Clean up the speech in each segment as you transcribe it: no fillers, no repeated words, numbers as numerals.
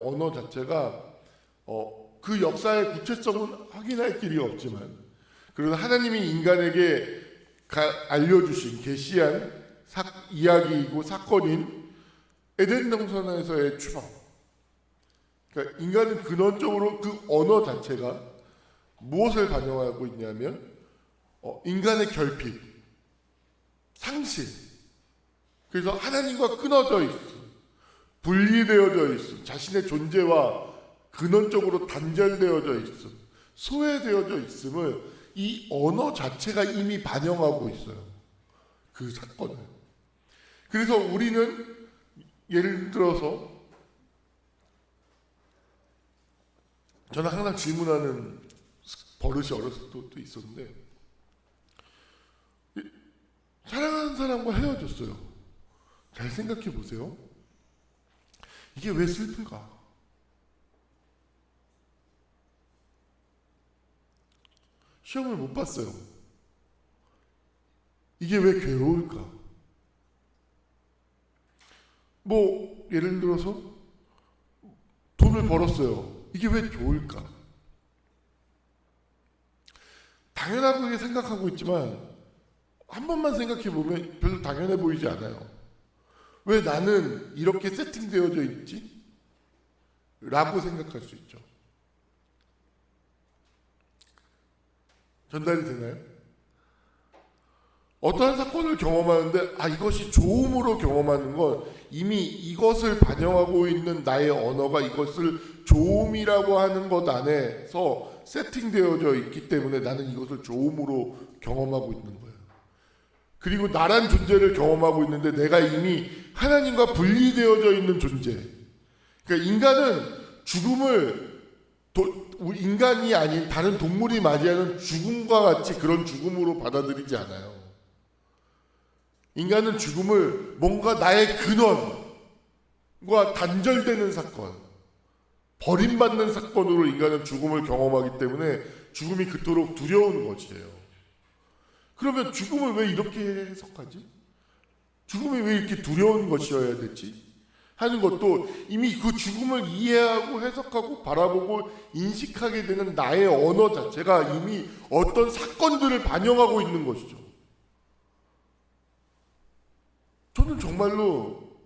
언어 자체가 그 역사의 구체성은 확인할 길이 없지만, 그러나 하나님이 인간에게 알려주신 계시한 이야기이고 사건인 에덴 동산에서의 추방. 그러니까 인간은 근원적으로 그 언어 자체가 무엇을 반영하고 있냐면 인간의 결핍, 상실. 그래서 하나님과 끊어져 있음, 분리되어져 있음, 자신의 존재와 근원적으로 단절되어져 있음, 소외되어져 있음을 이 언어 자체가 이미 반영하고 있어요. 그 사건을. 그래서 우리는 예를 들어서 저는 항상 질문하는 버릇이 어렸을 때도 있었는데, 사랑하는 사람과 헤어졌어요. 잘 생각해 보세요. 이게 왜 슬픈가? 시험을 못 봤어요. 이게 왜 괴로울까? 예를 들어서 돈을 벌었어요. 이게 왜 좋을까? 당연하게 생각하고 있지만 한 번만 생각해 보면 별로 당연해 보이지 않아요. 왜 나는 이렇게 세팅되어져 있지? 라고 생각할 수 있죠. 전달이 되나요? 어떠한 사건을 경험하는데 이것이 좋음으로 경험하는 건 이미 이것을 반영하고 있는 나의 언어가 이것을 좋음이라고 하는 것 안에서 세팅되어져 있기 때문에 나는 이것을 좋음으로 경험하고 있는 거예요. 그리고 나란 존재를 경험하고 있는데 내가 이미 하나님과 분리되어져 있는 존재. 그러니까 인간은 죽음을 인간이 아닌 다른 동물이 맞이하는 죽음과 같이 그런 죽음으로 받아들이지 않아요. 인간은 죽음을 뭔가 나의 근원과 단절되는 사건, 버림받는 사건으로 인간은 죽음을 경험하기 때문에 죽음이 그토록 두려운 것이에요. 그러면 죽음을 왜 이렇게 해석하지? 죽음이 왜 이렇게 두려운 것이어야 되지? 하는 것도 이미 그 죽음을 이해하고 해석하고 바라보고 인식하게 되는 나의 언어 자체가 이미 어떤 사건들을 반영하고 있는 것이죠. 저는 정말로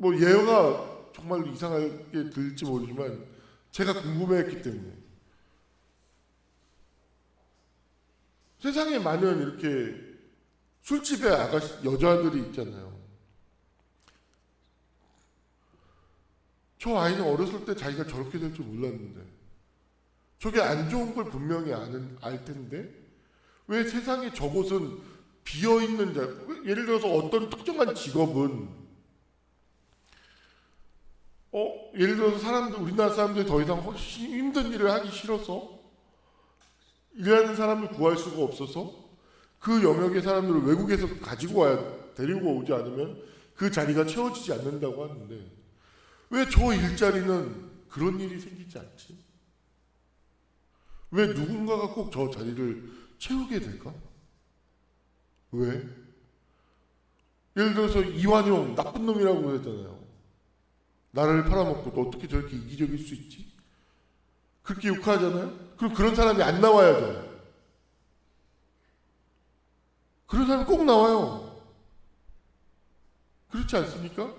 예가 정말로 이상하게 들릴지 모르지만 제가 궁금해했기 때문에 세상에 많은 이렇게 술집에 여자들이 있잖아요. 저 아이는 어렸을 때 자기가 저렇게 될 줄 몰랐는데 저게 안 좋은 걸 분명히 알 텐데 왜 세상에 저곳은 비어있는 예를 들어서 어떤 특정한 직업은 예를 들어서 우리나라 사람들이 더 이상 힘든 일을 하기 싫어서 일하는 사람을 구할 수가 없어서 그 영역의 사람들을 외국에서 데리고 오지 않으면 그 자리가 채워지지 않는다고 하는데 왜 저 일자리는 그런 일이 생기지 않지? 왜 누군가가 꼭 저 자리를 채우게 될까? 왜? 예를 들어서 이완용 나쁜 놈이라고 그랬잖아요. 나라를 팔아먹고 너 어떻게 저렇게 이기적일 수 있지? 그렇게 욕하잖아요. 그럼 그런 사람이 안 나와야죠. 그런 사람이 꼭 나와요. 그렇지 않습니까?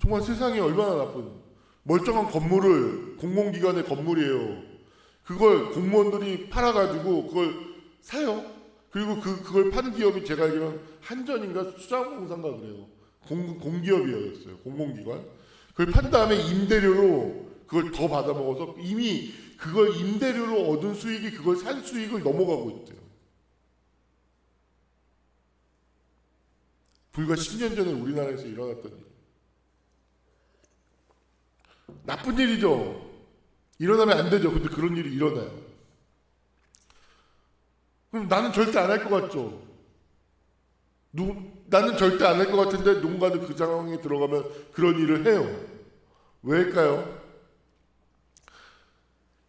정말 세상이 얼마나 나쁜 멀쩡한 건물을 공공기관의 건물이에요. 그걸 공무원들이 팔아가지고 그걸 사요. 그리고 그걸 판 기업이 제가 알기로는 한전인가 수자공사인가 그래요. 공기업이었어요. 공공기관. 그걸 판 다음에 임대료로 그걸 더 받아먹어서 이미 그걸 임대료로 얻은 수익이 그걸 산 수익을 넘어가고 있대요. 불과 10년 전에 우리나라에서 일어났던 일. 나쁜 일이죠. 일어나면 안 되죠. 근데 그런 일이 일어나요. 그럼 나는 절대 안 할 것 같죠. 나는 절대 안 할 것 같은데 누군가는 그 상황에 들어가면 그런 일을 해요. 왜일까요?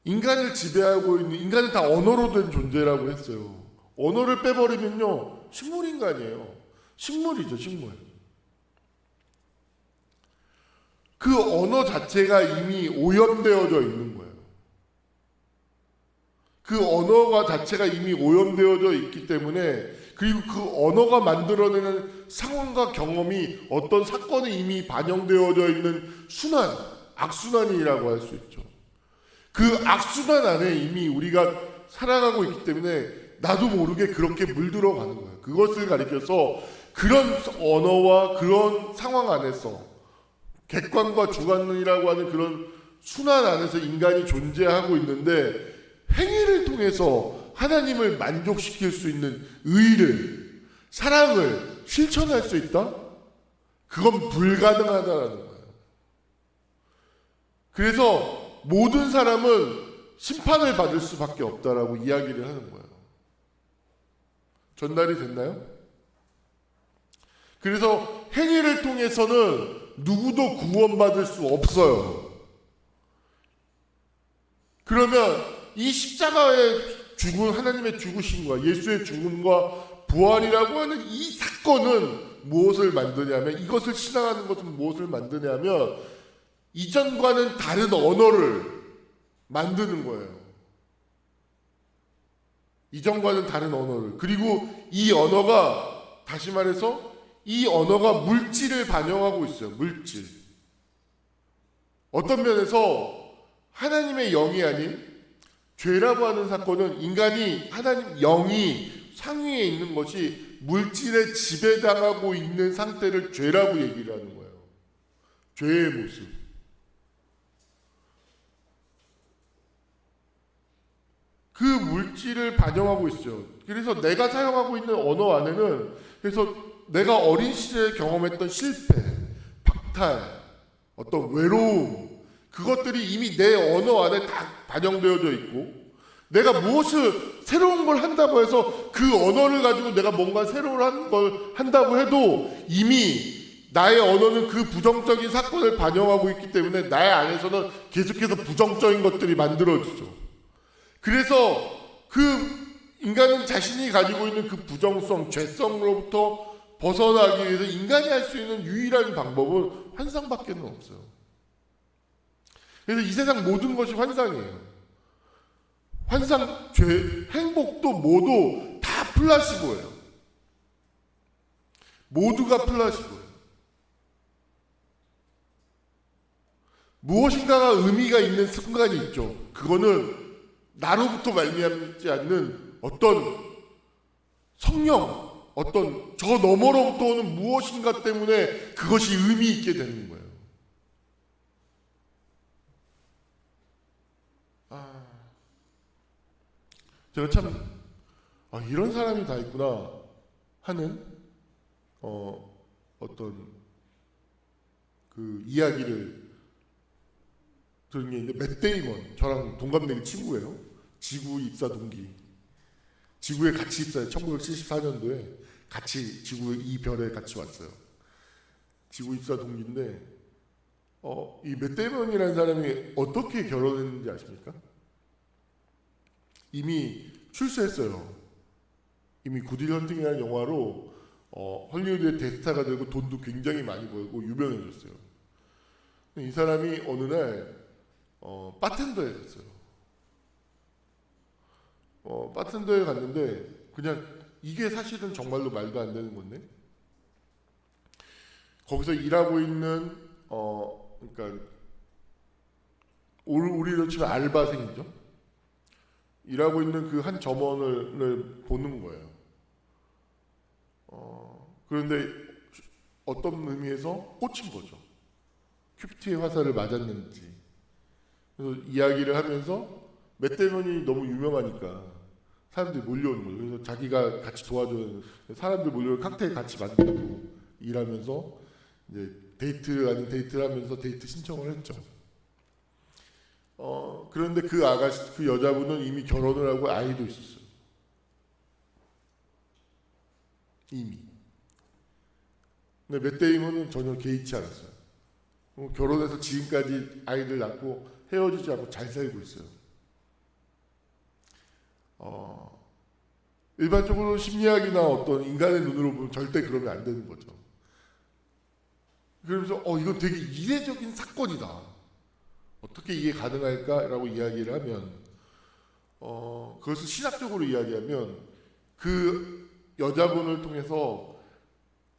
인간을 지배하고 있는 인간은 다 언어로 된 존재라고 했어요. 언어를 빼버리면요 식물인간이에요. 식물이죠. 식물. 그 언어 자체가 이미 오염되어져 있는 거예요. 그 언어가 자체가 이미 오염되어져 있기 때문에, 그리고 그 언어가 만들어내는 상황과 경험이 어떤 사건에 이미 반영되어져 있는 순환, 악순환이라고 할 수 있죠. 그 악순환 안에 이미 우리가 살아가고 있기 때문에 나도 모르게 그렇게 물들어 가는 거예요. 그것을 가리켜서 그런 언어와 그런 상황 안에서 객관과 주관이라고 하는 그런 순환 안에서 인간이 존재하고 있는데, 행위를 통해서 하나님을 만족시킬 수 있는 의를, 사랑을 실천할 수 있다? 그건 불가능하다라는 거예요. 그래서 모든 사람은 심판을 받을 수밖에 없다라고 이야기를 하는 거예요. 전달이 됐나요? 그래서 행위를 통해서는 누구도 구원받을 수 없어요. 그러면 이 십자가의 죽음, 하나님의 죽으심과 예수의 죽음과 부활이라고 하는 이 사건은 무엇을 만드냐면, 이것을 신앙하는 것은 무엇을 만드냐면 이전과는 다른 언어를 만드는 거예요. 이전과는 다른 언어를. 그리고 이 언어가, 다시 말해서 이 언어가 물질을 반영하고 있어요. 물질. 어떤 면에서 하나님의 영이 아닌, 죄라고 하는 사건은 인간이, 하나님 영이 상위에 있는 것이 물질에 지배당하고 있는 상태를 죄라고 얘기를 하는 거예요. 죄의 모습. 그 물질을 반영하고 있어요. 그래서 내가 사용하고 있는 언어 안에는, 그래서 내가 어린 시절에 경험했던 실패, 박탈, 어떤 외로움, 그것들이 이미 내 언어 안에 다 반영되어져 있고, 내가 무엇을 새로운 걸 한다고 해서 그 언어를 가지고 내가 뭔가 새로운 걸 한다고 해도 이미 나의 언어는 그 부정적인 사건을 반영하고 있기 때문에 나의 안에서는 계속해서 부정적인 것들이 만들어지죠. 그래서 그 인간은 자신이 가지고 있는 그 부정성, 죄성으로부터 벗어나기 위해서 인간이 할 수 있는 유일한 방법은 환상밖에 없어요. 그래서 이 세상 모든 것이 환상이에요. 환상, 죄, 행복도 모두 다 플라시보예요. 모두가 플라시보예요. 무엇인가가 의미가 있는 순간이 있죠. 그거는 나로부터 말미암지 않는 어떤 성령, 어떤 저 너머로부터 오는 무엇인가 때문에 그것이 의미 있게 되는 거예요. 제가 참 이런 사람이 다 있구나 하는 어떤 그 이야기를 들은 게 있는데, 맷 데이먼, 저랑 동갑내기 친구예요. 지구 입사 동기. 지구에 같이 입사해. 1974년도에 같이 지구 이 별에 같이 왔어요. 지구 입사 동기인데, 이 맷 데이먼이라는 사람이 어떻게 결혼했는지 아십니까? 이미 출세했어요. 이미 굿윌 헌팅이라는 영화로 헐리우드의 대스타가 되고 돈도 굉장히 많이 벌고 유명해졌어요. 이 사람이 어느 날 바텐더에 갔어요. 바텐더에 갔는데, 그냥 이게 사실은 정말로 말도 안 되는 건데, 거기서 일하고 있는 그러니까 우리로 치면 알바생이죠. 일하고 있는 그 한 점원을 보는 거예요. 그런데 어떤 의미에서 꽂힌 거죠. 큐피트의 화살을 맞았는지. 그래서 이야기를 하면서 맷 데이먼이 너무 유명하니까 사람들이 몰려오는 거예요. 그래서 자기가 같이 도와줘요. 사람들 몰려오고 칵테일 같이 만들고 일하면서 이제 데이트 아닌 데이트를 하면서 데이트 신청을 했죠. 그런데 그 아가씨, 그 여자분은 이미 결혼을 하고 아이도 있었어요. 이미. 근데 맷 데이먼은 전혀 개의치 않았어요. 결혼해서 지금까지 아이들 낳고 헤어지지 않고 잘 살고 있어요. 일반적으로 심리학이나 어떤 인간의 눈으로 보면 절대 그러면 안 되는 거죠. 그러면서 이건 되게 이례적인 사건이다. 어떻게 이게 가능할까라고 이야기를 하면 그것을 신학적으로 이야기하면 그 여자분을 통해서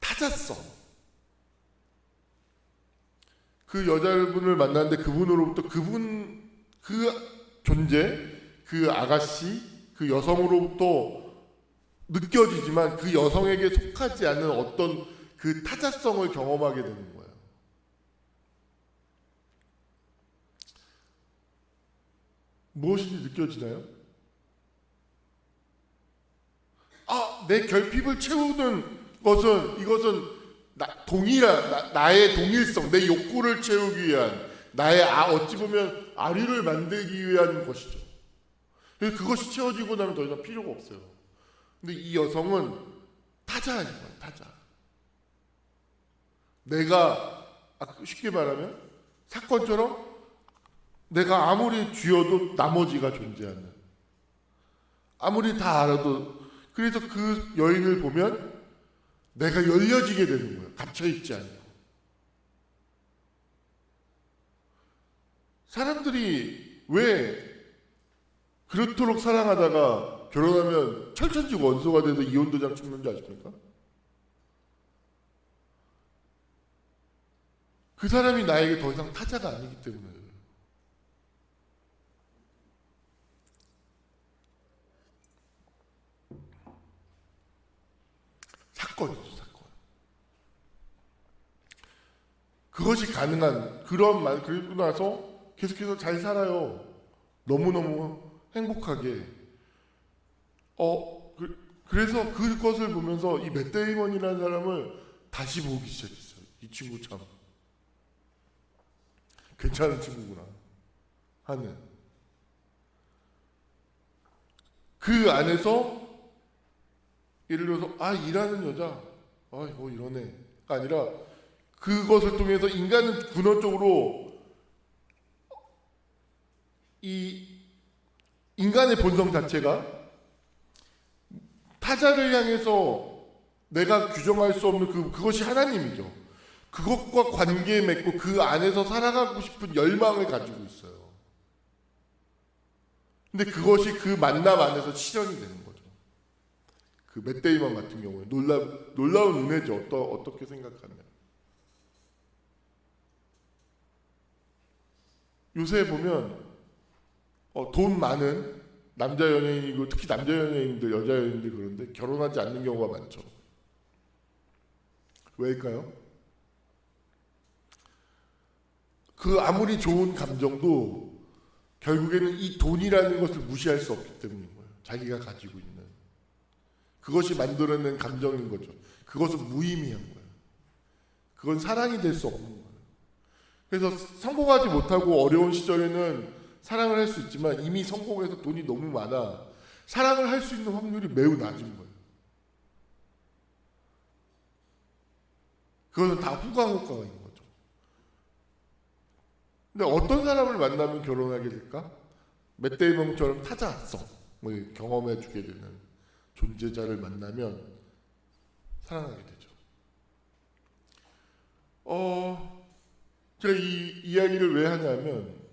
타자성, 그 여자분을 만났는데 그분으로부터 그 존재, 그 아가씨, 그 여성으로부터 느껴지지만 그 여성에게 속하지 않은 어떤 그 타자성을 경험하게 되는 거예요. 무엇인지 느껴지나요? 내 결핍을 채우는 것은 이것은 나의 동일성, 내 욕구를 채우기 위한 나의 어찌 보면 아류를 만들기 위한 것이죠. 그것이 채워지고 나면 더 이상 필요가 없어요. 근데 이 여성은 타자인 거예요. 타자. 내가 쉽게 말하면 사건처럼 내가 아무리 쥐어도 나머지가 존재하는, 아무리 다 알아도, 그래서 그 여인을 보면 내가 열려지게 되는 거예요. 갇혀있지 않고. 사람들이 왜 그렇도록 사랑하다가 결혼하면 철천지 원소가 돼서 이혼도장 찍는지 아십니까? 그 사람이 나에게 더 이상 타자가 아니기 때문에. 사건이죠, 사건. 그것이 가능한 그리고 나서 계속해서 잘 살아요. 너무너무 행복하게. 그래서 그것을 보면서 이 맷 데이먼이라는 사람을 다시 보기 시작했어요. 이 친구 참 괜찮은 친구구나 하는. 그 안에서 예를 들어서 일하는 여자 이러네가 아니라 그것을 통해서 인간은 근원적으로 이 인간의 본성 자체가 타자를 향해서 내가 규정할 수 없는 그것이 하나님이죠. 그것과 관계 맺고 그 안에서 살아가고 싶은 열망을 가지고 있어요. 근데 그것이 그 만남 안에서 실현이 되는 거죠. 그 맷 데이먼 같은 경우에 놀라운 은혜죠. 어떻게 생각하면. 요새 보면 돈 많은 남자 연예인이고 특히 남자 연예인들, 여자 연예인들 그런데 결혼하지 않는 경우가 많죠. 왜일까요? 그 아무리 좋은 감정도 결국에는 이 돈이라는 것을 무시할 수 없기 때문인 거예요. 자기가 가지고 있는. 그것이 만들어낸 감정인 거죠. 그것은 무의미한 거예요. 그건 사랑이 될 수 없는 거예요. 그래서 성공하지 못하고 어려운 시절에는 사랑을 할 수 있지만 이미 성공해서 돈이 너무 많아 사랑을 할 수 있는 확률이 매우 낮은 거예요. 그것은 다 후광효과인 거죠. 근데 어떤 사람을 만나면 결혼하게 될까? 맷 데이먼처럼 타자성을 경험해 주게 되는 존재자를 만나면 사랑하게 되죠. 제가 이 이야기를 왜 하냐면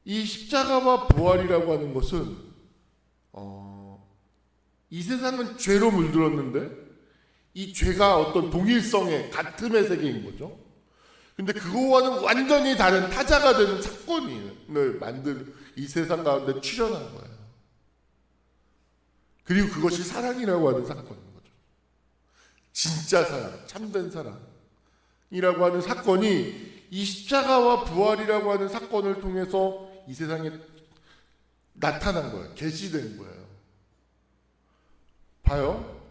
이 십자가와 부활이라고 하는 것은 이 세상은 죄로 물들었는데 이 죄가 어떤 동일성의 같음의 세계인 거죠. 근데 그거와는 완전히 다른 타자가 되는 사건을 만들 이 세상 가운데 출현한 거예요. 그리고 그것이 사랑이라고 하는 사건인 거죠. 진짜 사랑, 참된 사랑이라고 하는 사건이 이 십자가와 부활이라고 하는 사건을 통해서 이 세상에 나타난 거예요. 계시된 거예요. 봐요.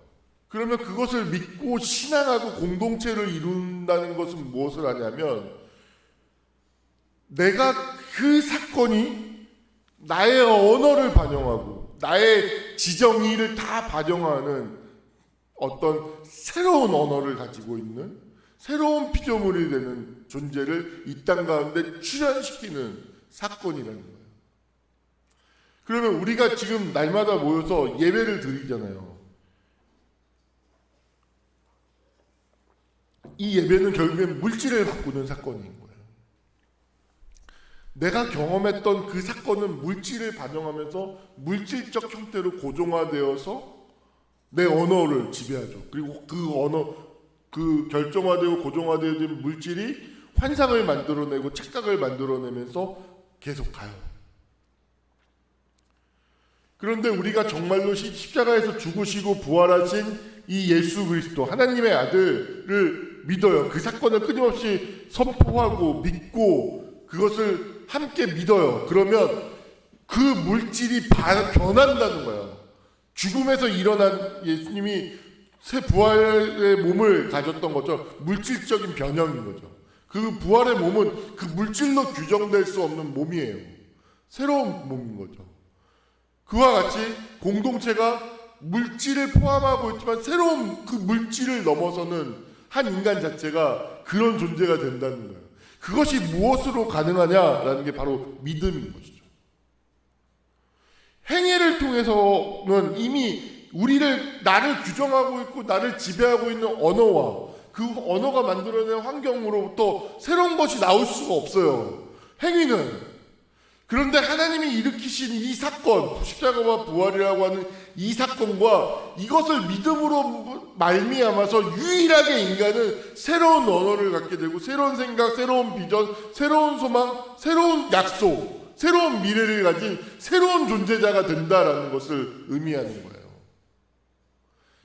그러면 그것을 믿고 신앙하고 공동체를 이룬다는 것은 무엇을 하냐면 내가 그 사건이 나의 언어를 반영하고 나의 지정의를 다 반영하는 어떤 새로운 언어를 가지고 있는 새로운 피조물이 되는 존재를 이 땅 가운데 출현시키는 사건이라는 거예요. 그러면 우리가 지금 날마다 모여서 예배를 드리잖아요. 이 예배는 결국엔 물질을 바꾸는 사건인 거예요. 내가 경험했던 그 사건은 물질을 반영하면서 물질적 형태로 고정화되어서 내 언어를 지배하죠. 그리고 그 언어, 그 결정화되고 고정화되어진 물질이 환상을 만들어내고 착각을 만들어내면서 계속 가요. 그런데 우리가 정말로 십자가에서 죽으시고 부활하신 이 예수 그리스도 하나님의 아들을 믿어요. 그 사건을 끊임없이 선포하고 믿고 그것을 함께 믿어요. 그러면 그 물질이 변한다는 거예요. 죽음에서 일어난 예수님이 새 부활의 몸을 가졌던 것처럼 물질적인 변형인 거죠. 그 부활의 몸은 그 물질로 규정될 수 없는 몸이에요. 새로운 몸인 거죠. 그와 같이 공동체가 물질을 포함하고 있지만 새로운 그 물질을 넘어서는 한 인간 자체가 그런 존재가 된다는 거예요. 그것이 무엇으로 가능하냐라는 게 바로 믿음인 것이죠. 행위를 통해서는 이미 나를 규정하고 있고 나를 지배하고 있는 언어와 그 언어가 만들어낸 환경으로부터 새로운 것이 나올 수가 없어요. 행위는. 그런데 하나님이 일으키신 이 사건, 십자가와 부활이라고 하는 이 사건과 이것을 믿음으로 말미암아서 유일하게 인간은 새로운 언어를 갖게 되고 새로운 생각, 새로운 비전, 새로운 소망, 새로운 약속, 새로운 미래를 가진 새로운 존재자가 된다라는 것을 의미하는 거예요.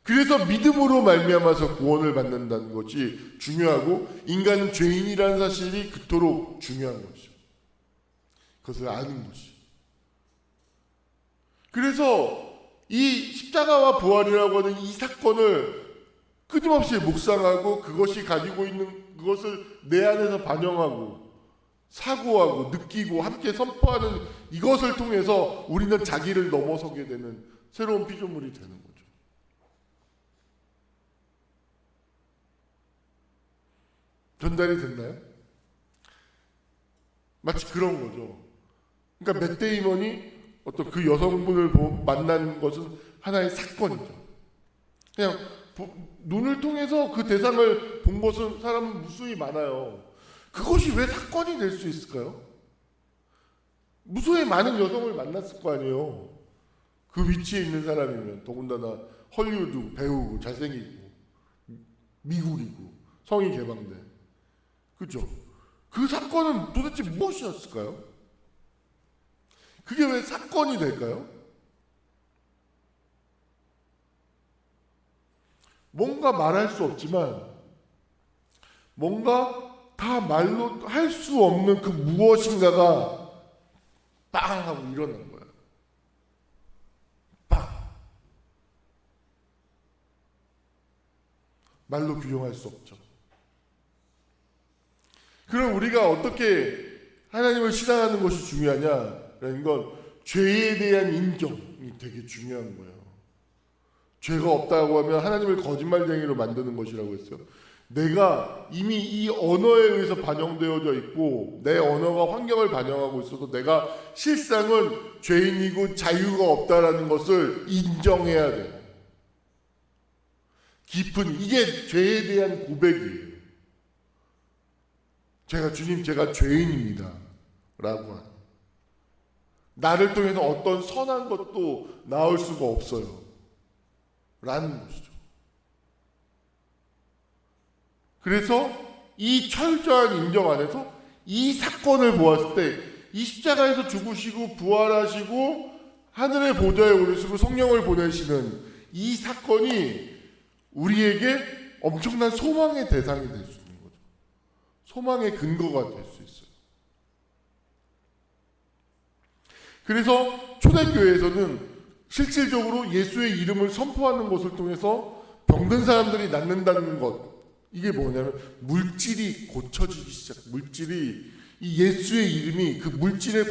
그래서 믿음으로 말미암아서 구원을 받는다는 것이 중요하고 인간은 죄인이라는 사실이 그토록 중요한 것이죠. 그것을 아는 것이. 그래서 이 십자가와 부활이라고 하는 이 사건을 끊임없이 묵상하고 그것이 가지고 있는 그것을 내 안에서 반영하고 사고하고 느끼고 함께 선포하는 이것을 통해서 우리는 자기를 넘어서게 되는 새로운 피조물이 되는 거죠. 전달이 됐나요? 마치 그런 거죠. 그러니까 맷 데이먼이 어떤 그 여성분을 만난 것은 하나의 사건이죠. 그냥 눈을 통해서 그 대상을 본 것은 사람은 무수히 많아요. 그것이 왜 사건이 될 수 있을까요? 무수히 많은 여성을 만났을 거 아니에요. 그 위치에 있는 사람이면 더군다나 헐리우드 배우고 잘생기고 미국이고 성이 개방된 그렇죠? 그 사건은 도대체 무엇이었을까요? 그게 왜 사건이 될까요? 뭔가 말할 수 없지만 뭔가 다 말로 할 수 없는 그 무엇인가가 빵 하고 일어난 거예요. 빵. 말로 규정할 수 없죠. 그럼 우리가 어떻게 하나님을 신앙하는 것이 중요하냐라는 건 죄에 대한 인정이 되게 중요한 거예요. 죄가 없다고 하면 하나님을 거짓말쟁이로 만드는 것이라고 했어요. 내가 이미 이 언어에 의해서 반영되어져 있고 내 언어가 환경을 반영하고 있어서 내가 실상은 죄인이고 자유가 없다라는 것을 인정해야 돼요. 깊은 이게 죄에 대한 고백이에요. 제가 죄인입니다 라고 하는 나를 통해서 어떤 선한 것도 나올 수가 없어요 라는 것이죠. 그래서 이 철저한 인정 안에서 이 사건을 보았을 때 이 십자가에서 죽으시고 부활하시고 하늘의 보좌에 오르시고 성령을 보내시는 이 사건이 우리에게 엄청난 소망의 대상이 될 수 있는 거죠. 소망의 근거가 될 수 있어요. 그래서 초대교회에서는 실질적으로 예수의 이름을 선포하는 것을 통해서 병든 사람들이 낫는다는 것, 이게 뭐냐면 물질이 고쳐지기 시작. 물질이 이 예수의 이름이 그 물질의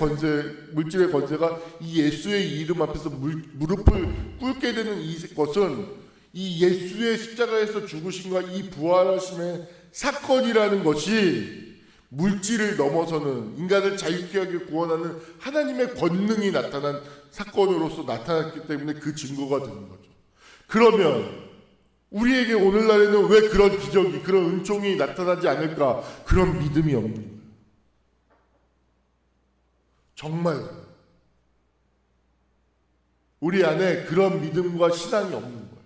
권세가 이 예수의 이름 앞에서 무릎을 꿇게 되는 이것은 이 예수의 십자가에서 죽으심과 이 부활하심의 사건이라는 것이 물질을 넘어서는 인간을 자유케 하게 구원하는 하나님의 권능이 나타난 사건으로서 나타났기 때문에 그 증거가 되는 거죠. 그러면 우리에게 오늘날에는 왜 그런 기적이, 그런 은총이 나타나지 않을까? 그런 믿음이 없는 거예요. 정말 우리 안에 그런 믿음과 신앙이 없는 거예요.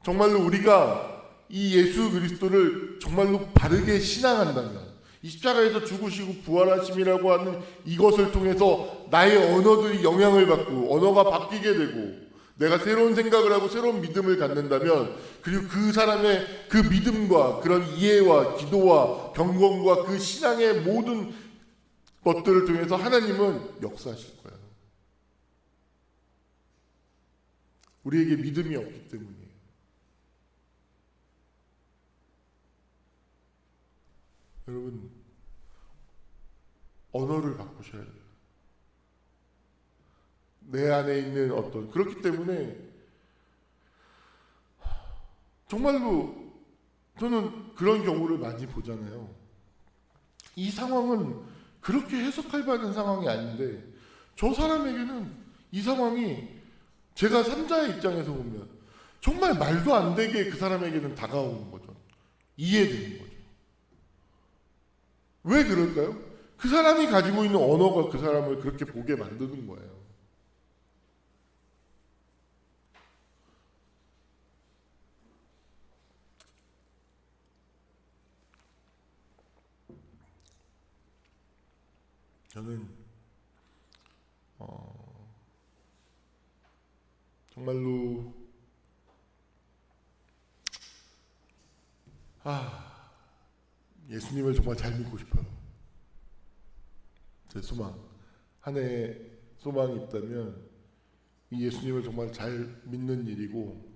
정말로 우리가 이 예수 그리스도를 정말로 바르게 신앙한다면, 이 십자가에서 죽으시고 부활하심이라고 하는 이것을 통해서 나의 언어들이 영향을 받고 언어가 바뀌게 되고 내가 새로운 생각을 하고 새로운 믿음을 갖는다면, 그리고 그 사람의 그 믿음과 그런 이해와 기도와 경건과 그 신앙의 모든 것들을 통해서 하나님은 역사하실 거예요. 우리에게 믿음이 없기 때문이에요. 여러분, 언어를 바꾸셔야 돼요. 내 안에 있는 어떤, 그렇기 때문에 정말로 저는 그런 경우를 많이 보잖아요. 이 상황은 그렇게 해석할 만한 상황이 아닌데 저 사람에게는 이 상황이, 제가 3자의 입장에서 보면 정말 말도 안 되게 그 사람에게는 다가오는 거죠. 이해되는 거죠. 왜 그럴까요? 그 사람이 가지고 있는 언어가 그 사람을 그렇게 보게 만드는 거예요. 저는 정말로 예수님을 정말 잘 믿고 싶어요. 제 소망, 한 해의 소망이 있다면 이 예수님을 정말 잘 믿는 일이고,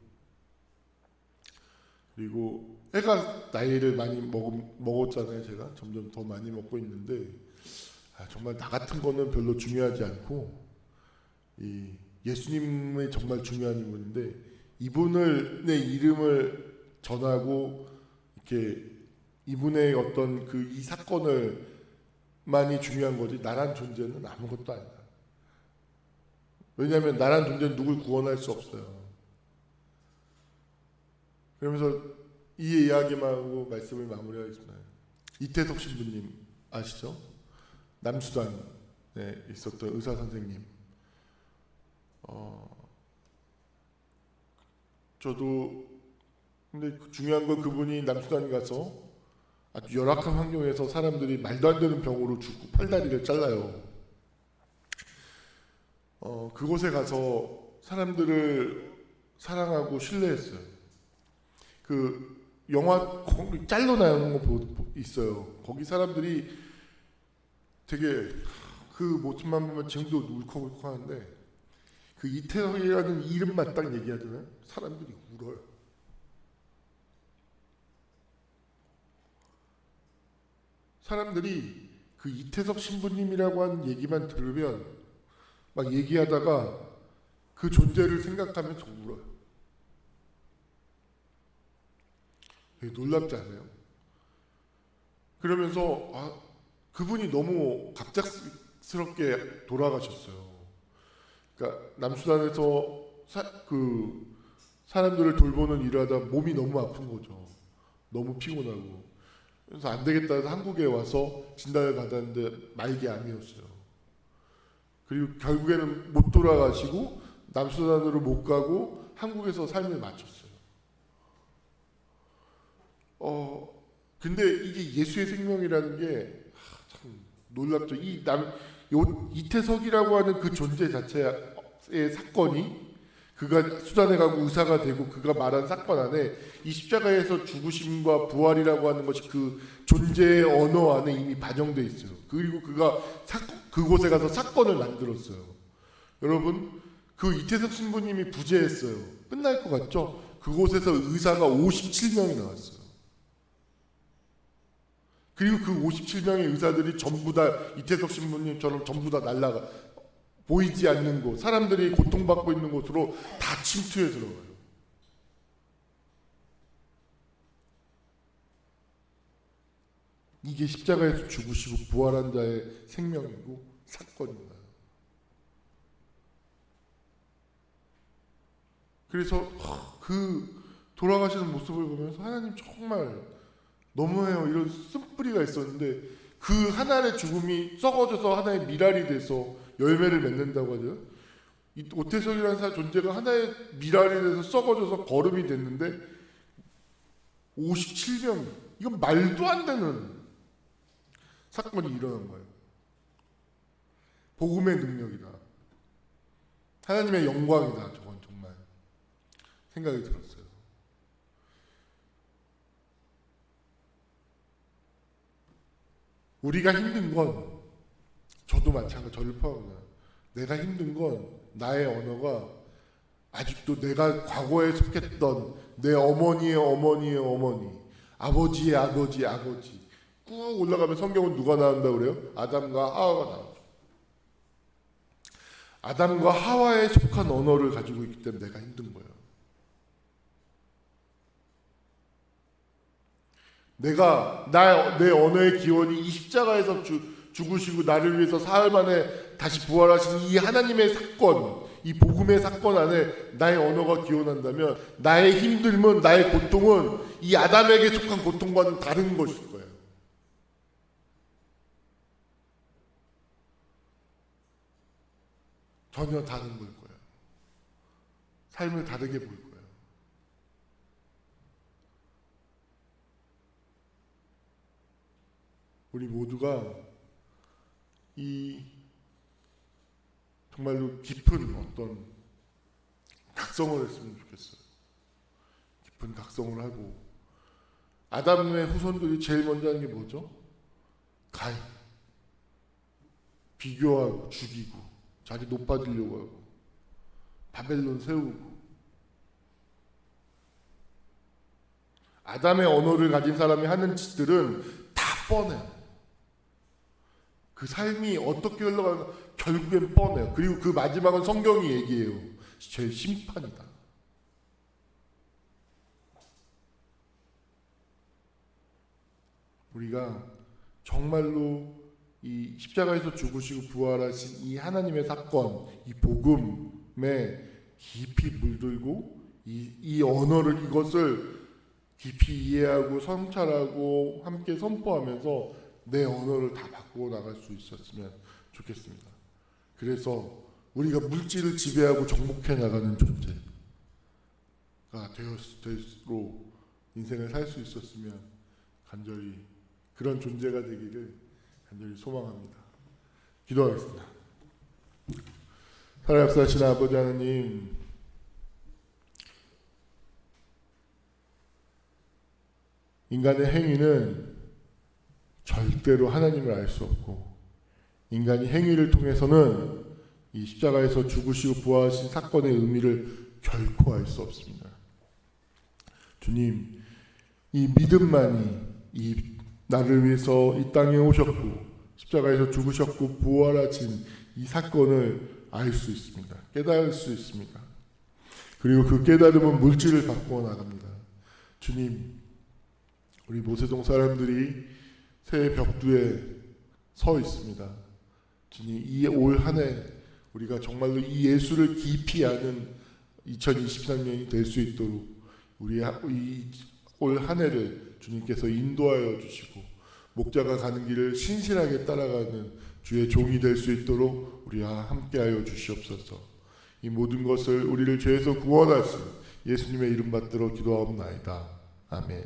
그리고 애가 나이를 많이 먹었잖아요. 제가 점점 더 많이 먹고 있는데 정말 나 같은 거는 별로 중요하지 않고 이 예수님이 정말 중요한 인물인데, 이분을, 내 이름을 전하고 이렇게 이분의 어떤 그 이 사건을 많이 중요한 거지, 나란 존재는 아무것도 아니다. 왜냐하면 나란 존재는 누굴 구원할 수 없어요. 그러면서 이 이야기만 하고 말씀을 마무리하겠습니다. 이태석 신부님 아시죠? 남수단에 있었던 의사 선생님. 저도, 근데 중요한 건 그분이 남수단 가서 아주 열악한 환경에서 사람들이 말도 안 되는 병으로 죽고 팔다리를 잘라요. 그곳에 가서 사람들을 사랑하고 신뢰했어요. 그 영화 거기 잘로 나오는 거 있어요. 거기 사람들이 되게 그 모습만 보면 지금도 울컥울컥하는데, 그 이태석이라는 이름만 딱 얘기하잖아요. 사람들이 울어요. 사람들이 그 이태석 신부님이라고 하는 얘기만 들으면 막 얘기하다가 그 존재를 생각하면 저 울어요. 되게 놀랍지 않아요? 그러면서 그분이 너무 갑작스럽게 돌아가셨어요. 그러니까 남수단에서 사람들을 돌보는 일을 하다 몸이 너무 아픈 거죠. 너무 피곤하고. 그래서 안 되겠다 해서 한국에 와서 진단을 받았는데 말기암이었어요. 그리고 결국에는 못 돌아가시고 남수단으로 못 가고 한국에서 삶을 마쳤어요. 근데 이게 예수의 생명이라는 게 참 놀랍죠. 이태석이라고 하는 그 존재 자체의 사건이, 그가 수단에 가고 의사가 되고 그가 말한 사건 안에 이 십자가에서 죽으심과 부활이라고 하는 것이 그 존재의 언어 안에 이미 반영되어 있어요. 그리고 그가 그곳에 가서 사건을 만들었어요. 여러분, 그 이태석 신부님이 부재했어요. 끝날 것 같죠? 그곳에서 의사가 57명이 나왔어요. 그리고 그 57명의 의사들이 전부 다 이태석 신부님처럼 전부 다 날라가, 보이지 않는 곳, 사람들이 고통받고 있는 곳으로 다 침투해 들어가요. 이게 십자가에서 죽으시고 부활한 자의 생명이고 사건입니다. 그래서 그 돌아가시는 모습을 보면서 하나님 정말 너무해요. 이런 쓴뿌리가 있었는데 그 하나의 죽음이 썩어져서 하나의 미랄이 돼서 열매를 맺는다고 하죠. 이 오태석이라는 존재가 하나의 미랄이 돼서 썩어져서 거름이 됐는데 57명, 이건 말도 안 되는 사건이 일어난 거예요. 복음의 능력이다. 하나님의 영광이다. 저건 정말 생각이 들었어요. 우리가 힘든 건 저도 마찬가지, 저를 포함합니다. 내가 힘든 건 나의 언어가 아직도 내가 과거에 속했던 내 어머니의 어머니의 어머니, 아버지의 아버지 아버지 꾹 올라가면 성경은 누가 나온다고 그래요? 아담과 하와가 나오죠. 아담과 하와에 속한 언어를 가지고 있기 때문에 내가 힘든 거예요. 내가 내 언어의 기원이 이 십자가에서 죽으시고 나를 위해서 사흘 만에 다시 부활하신 이 하나님의 사건, 이 복음의 사건 안에 나의 언어가 기원한다면 나의 힘듦은, 나의 고통은 이 아담에게 속한 고통과는 다른 것일 거예요. 전혀 다른 걸 거예요. 삶을 다르게 볼 거예요. 우리 모두가 이 정말로 깊은 어떤 각성을 했으면 좋겠어요. 깊은 각성을 하고, 아담의 후손들이 제일 먼저 하는 게 뭐죠? 가인. 비교하고 죽이고 자기 높아지려고 하고 바벨론 세우고. 아담의 언어를 가진 사람이 하는 짓들은 다 뻔해요. 그 삶이 어떻게 흘러가는 결국엔 뻔해요. 그리고 그 마지막은 성경이 얘기해요. 죄의 심판이다. 우리가 정말로 이 십자가에서 죽으시고 부활하신 이 하나님의 사건, 이 복음에 깊이 물들고 이 언어를, 이것을 깊이 이해하고 성찰하고 함께 선포하면서 내 언어를 다 바꾸어 나갈 수 있었으면 좋겠습니다. 그래서 우리가 물질을 지배하고 정복해 나가는 존재가 되로 인생을 살 수 있었으면 간절히 그런 존재가 되기를 간절히 소망합니다. 기도하겠습니다. 살아 역사하신 아버지 하나님, 인간의 행위는 절대로 하나님을 알 수 없고, 인간이 행위를 통해서는 이 십자가에서 죽으시고 부활하신 사건의 의미를 결코 알 수 없습니다. 주님, 이 믿음만이 이 나를 위해서 이 땅에 오셨고 십자가에서 죽으셨고 부활하신 이 사건을 알 수 있습니다. 깨달을 수 있습니다. 그리고 그 깨달음은 물질을 바꾸어 나갑니다. 주님, 우리 모세동 사람들이 새해 벽두에 서 있습니다. 주님, 이 올 한 해 우리가 정말로 이 예수를 깊이 아는 2023년이 될 수 있도록 우리 이 올 한 해를 주님께서 인도하여 주시고 목자가 가는 길을 신실하게 따라가는 주의 종이 될 수 있도록 우리와 함께하여 주시옵소서. 이 모든 것을 우리를 죄에서 구원하신 예수님의 이름 받들어 기도하옵나이다. 아멘.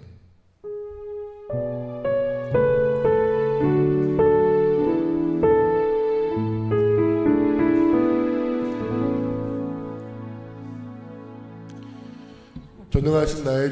전능하신 나의